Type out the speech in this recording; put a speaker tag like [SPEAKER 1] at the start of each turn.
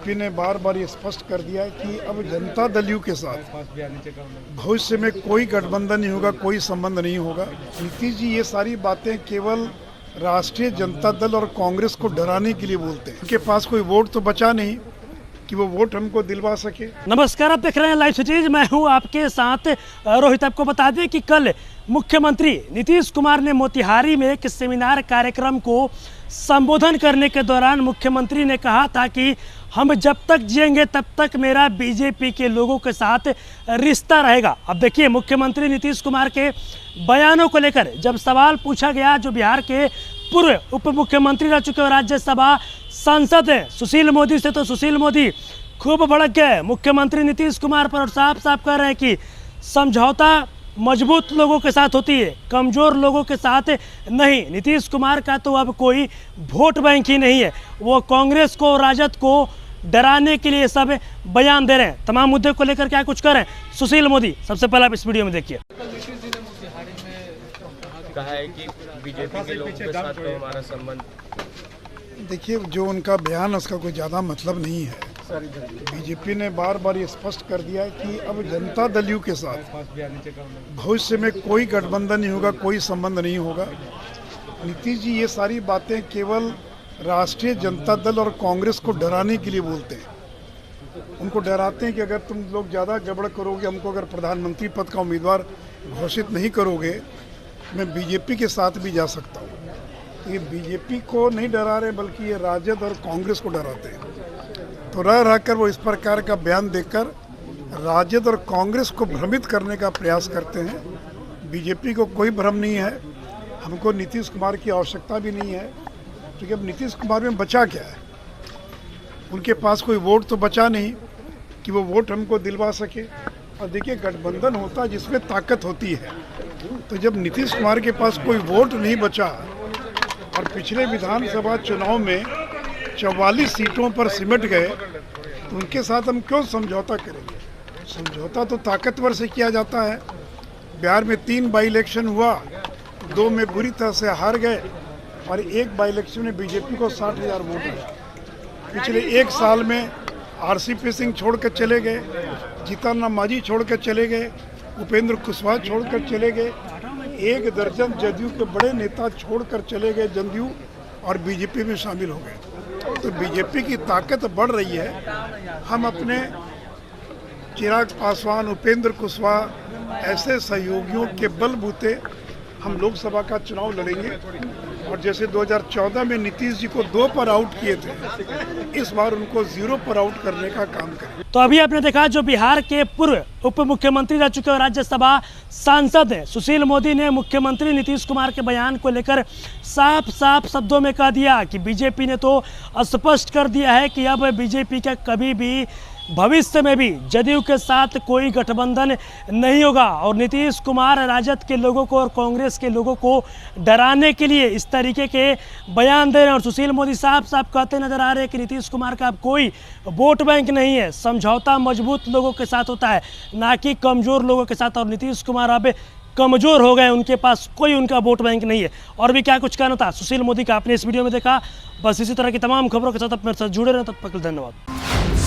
[SPEAKER 1] BJP ने बार बार ये स्पष्ट कर दिया है कि अब जनता दल यू के साथ भविष्य में कोई गठबंधन नहीं होगा, कोई संबंध नहीं होगा। नीतीश जी ये सारी बातें केवल राष्ट्रीय जनता दल और कांग्रेस को डराने के लिए बोलते हैं। उनके पास कोई वोट तो बचा नहीं कि वो वोट हमको दिलवा सके।
[SPEAKER 2] नमस्कार, आप देख रहे हैं लाइव सिटीज, मैं हूं आपके साथ रोहित। आपको बता दें कि कल मुख्यमंत्री नीतीश कुमार ने मोतिहारी में एक सेमिनार कार्यक्रम को संबोधन करने के दौरान मुख्यमंत्री ने कहा था कि हम जब तक जिएंगे तब तक मेरा बीजेपी के लोगों के साथ रिश्ता रहेगा। अब देखिए, मुख्यमंत्री नीतीश कुमार के बयानों को लेकर जब सवाल पूछा गया, जो बिहार के पूर्व उप मुख्यमंत्री रह चुके और राज्यसभा सांसद हैं सुशील मोदी से, तो सुशील मोदी खूब भड़क गए मुख्यमंत्री नीतीश कुमार पर और साफ साफ कह रहे हैं कि समझौता मजबूत लोगों के साथ होती है, कमज़ोर लोगों के साथ नहीं। नीतीश कुमार का तो अब कोई वोट बैंक ही नहीं है, वो कांग्रेस को, राजद को डराने के लिए सब बयान दे रहे हैं। तमाम मुद्दे को लेकर क्या कुछ कर रहे हैं सुशील मोदी, सबसे पहले आप इस वीडियो में देखिए।
[SPEAKER 3] कहा है कि बीजेपी के लोगों के साथ तो हमारा संबंध।
[SPEAKER 1] देखिए, जो उनका बयान उसका कोई ज़्यादा मतलब नहीं है। बीजेपी ने बार बार ये स्पष्ट कर दिया है कि अब जनता दल यू के साथ भविष्य में कोई गठबंधन नहीं होगा, कोई संबंध नहीं होगा। नीतीश जी ये सारी बातें केवल राष्ट्रीय जनता दल और कांग्रेस को डराने के लिए बोलते हैं। उनको डराते हैं कि अगर तुम लोग ज़्यादा गड़बड़ करोगे, हमको अगर प्रधानमंत्री पद का उम्मीदवार घोषित नहीं करोगे, मैं बीजेपी के साथ भी जा सकता हूँ। तो ये बीजेपी को नहीं डरा रहे, बल्कि ये राजद और कांग्रेस को डराते हैं। तो रह रहकर वो इस प्रकार का बयान देकर राजद और कांग्रेस को भ्रमित करने का प्रयास करते हैं। बीजेपी को कोई भ्रम नहीं है, हमको नीतीश कुमार की आवश्यकता भी नहीं है, क्योंकि अब नीतीश कुमार में बचा क्या है? उनके पास कोई वोट तो बचा नहीं कि वो वोट हमको दिलवा सके। और देखिए, गठबंधन होता है जिसमें ताकत होती है। तो जब नीतीश कुमार के पास कोई वोट नहीं बचा और पिछले विधानसभा चुनाव में 44 सीटों पर सिमट गए, तो उनके साथ हम क्यों समझौता करेंगे? समझौता तो ताकतवर से किया जाता है। बिहार में 3 बाई इलेक्शन हुआ, 2 में बुरी तरह से हार गए और 1 बाई इलेक्शन में बीजेपी को 60,000 वोट मिले। पिछले 1 साल में RCP सिंह छोड़कर चले गए, जीतन राम मांझी छोड़कर चले गए, उपेंद्र कुशवाहा छोड़कर चले गए, 1 दर्जन जदयू के बड़े नेता छोड़कर चले गए जदयू और बीजेपी में शामिल हो गए। तो बीजेपी की ताकत बढ़ रही है। हम अपने चिराग पासवान, उपेंद्र कुशवाहा ऐसे सहयोगियों के बलबूते हम लोकसभा का चुनाव लड़ेंगे। और जैसे 2014 में नीतीश जी को 2 पर आउट किए थे, इस बार उनको 0 पर आउट करने का काम करें।
[SPEAKER 2] तो अभी आपने देखा, जो बिहार के पूर्व उप मुख्यमंत्री रह चुके और राज्यसभा सांसद हैं सुशील मोदी ने मुख्यमंत्री नीतीश कुमार के बयान को लेकर साफ साफ शब्दों में कह दिया कि बीजेपी ने तो स्पष्ट कर दिया है कि अब बीजेपी का कभी भी भविष्य में भी जदयू के साथ कोई गठबंधन नहीं होगा। और नीतीश कुमार राजद के लोगों को और कांग्रेस के लोगों को डराने के लिए इस तरीके के बयान दे रहे हैं। और सुशील मोदी साफ साफ कहते नजर आ रहे हैं कि नीतीश कुमार का अब कोई वोट बैंक नहीं है, समझौता मजबूत लोगों के साथ होता है, ना कि कमज़ोर लोगों के साथ। और नीतीश कुमार अब कमज़ोर हो गए, उनके पास कोई उनका वोट बैंक नहीं है। और भी क्या कुछ कहना था सुशील मोदी का आपने इस वीडियो में देखा। बस इसी तरह की तमाम खबरों के साथ आप मेरे साथ जुड़े रहें। तब तक धन्यवाद।